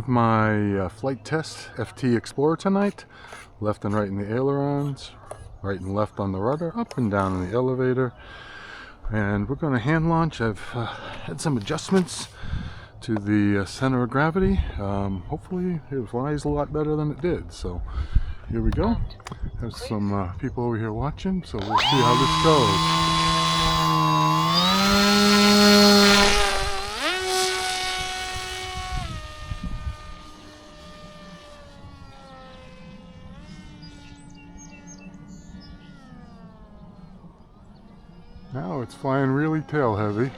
have my Flite Test FT Explorer tonight. Left and right in the ailerons, right and left on the rudder, up and down in the elevator. And we're going to hand launch. I've had some adjustments to the center of gravity. Hopefully it flies a lot better than it did. So here we go. Have some people over here watching, so we'll see how this goes. Now it's flying really tail heavy.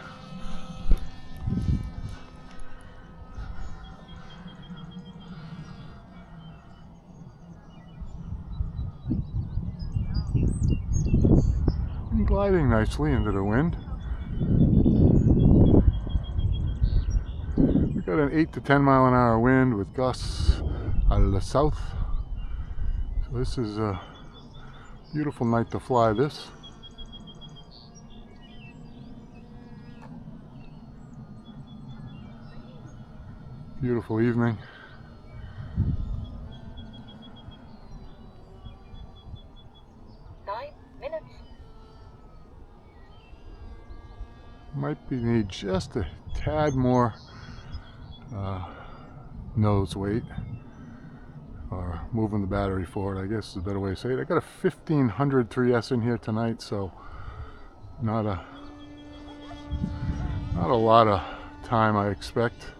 And gliding nicely into the wind. We've got an 8 to 10 mile an hour wind with gusts out of the south. So this is a beautiful night to fly this. Beautiful evening. Might be need just a tad more nose weight, or moving the battery forward, I guess is a better way to say it. I got a 1500 3S in here tonight, so not a lot of time I expect.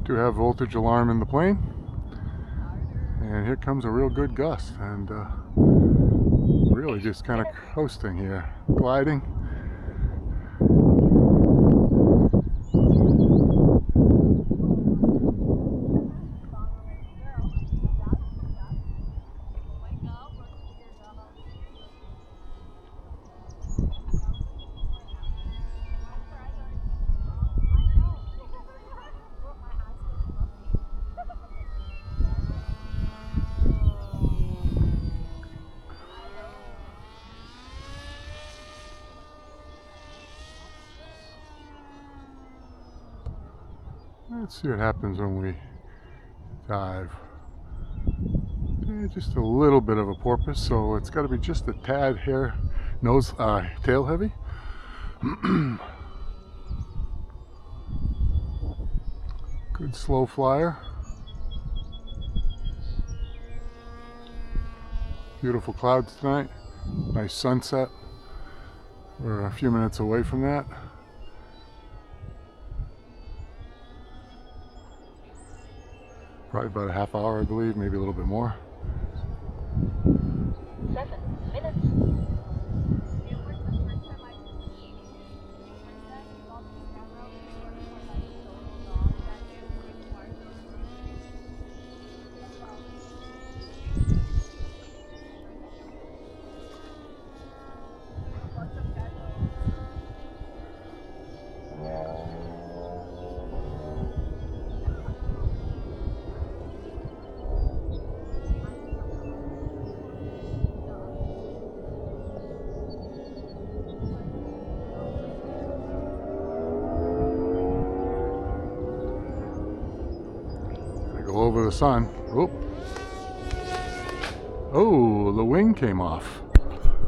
Do have voltage alarm in the plane, and here comes a real good gust, and really just kind of coasting here, gliding. Let's see what happens when we dive. Just a little bit of a porpoise, so it's got to be just a tad tail heavy. Good slow flyer. Beautiful clouds tonight. Nice sunset. We're a few minutes away from that. Probably about a half hour, I believe, maybe a little bit more. 7 minutes. Over the sun. Oh, the wing came off.